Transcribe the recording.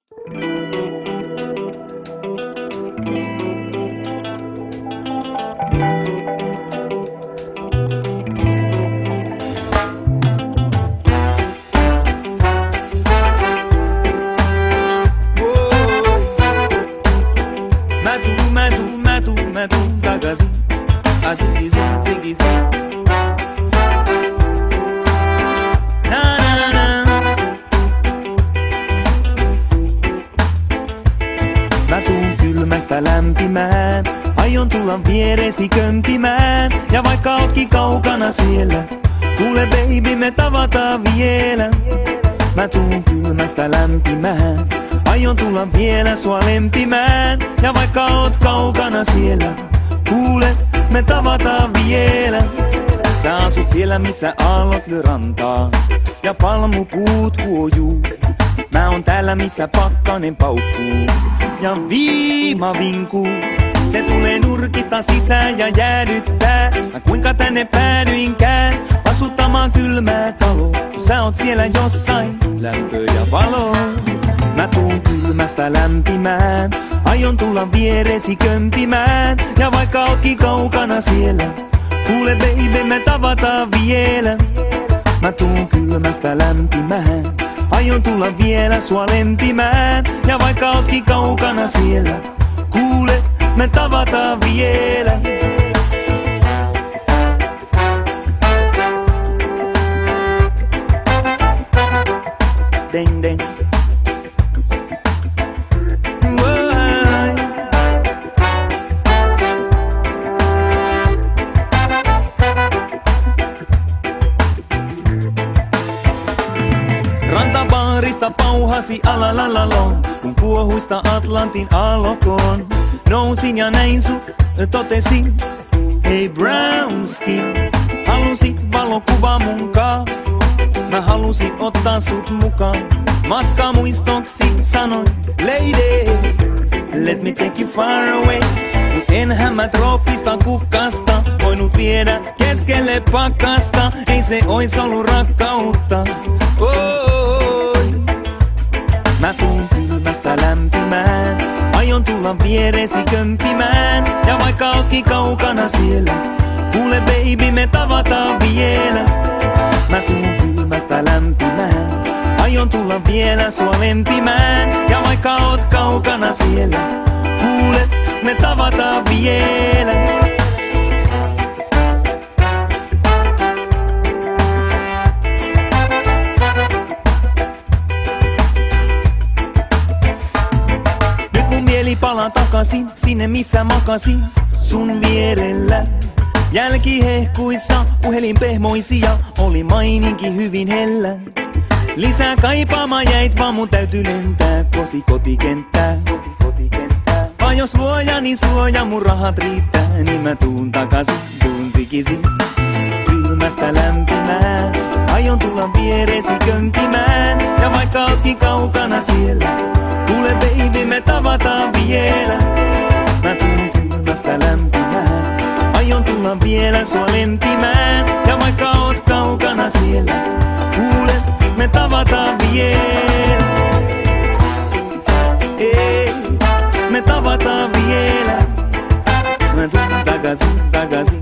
Mä tuun kylmästä lämpimään, aion tulla vieresi kömpimään. Ja vaikka ootkin kaukana siellä, kuule baby me tavataan vielä. Mä tuun kylmästä lämpimään, aion tulla vielä sua lempimään. Ja vaikka oot kaukana siellä, kuule me tavataan vielä. Sä asut siellä missä aallot lyö rantaa ja palmupuut huojuu. Mä oon täällä missä pakkanen paukkuu ja viima vinkuu. Se tulee nurkista sisään ja jäädyttää. Mä kuinka tänne päädyinkään asuttamaan kylmää taloa, kun sä oot siellä jossain lämpö ja valo. Mä tuun kylmästä lämpimään, aion tulla vieresi kömpimään. Ja vaikka ootkin kaukana siellä, kuule baby me tavataan vielä. Mä tuun kylmästä lämpimään, aion tulla vielä sua lempimään. Ja vaikka ootkin kaukana siellä, kuule me tavataan vielä. Ding ding. Rantabaarista pauhasi alalalalo, kun kuohuista Atlantin aallokon. Nousin ja näin sut, totesin, hei brown skin. Halusit valokuvaa munkaan, mä halusin ottaa sut mukaan. Matkamuistoksi sanoin, lady, let me take you far away. Mut enhän mä trooppista kukkasta voinut viedä keskelle pakkasta. Ei se ois ollut rakkautta. Mä tuun kylmästä lämpimään, aion tulla vieresi kömpimään. Ja vaikka ootkin kaukana siellä, kuule baby me tavataan vielä. Mä tuun kylmästä lämpimään, aion tulla vielä sua lempimään. Ja vaikka oot kaukana siellä, kuule me tavataan vielä. Palaan takaisin sinne missä makasin sun vierellä. Jälkihehkuissa puhelin pehmoisi ja oli maininkin hyvin hellä. Lisää kaipaamaan jäit vaan mun täytyy lentää kohti kotikenttää. Vaan jos luoja niin suoja mun rahat riittää, niin mä tuun takaisin, tuun tikisin. Kylmästä lämpimään, aion tulla vieresi kömpimään. Ja vaikka ootkin kaukana siellä, kuule baby me tavataan vielä. Mä tuun kylmästä lämpimään, aion tulla vielä sua lempimään. Ja vaikka oot kaukana siellä, kuule me tavataan vielä. Ei, me tavataan vielä. Mä tuun takaisin, takaisin.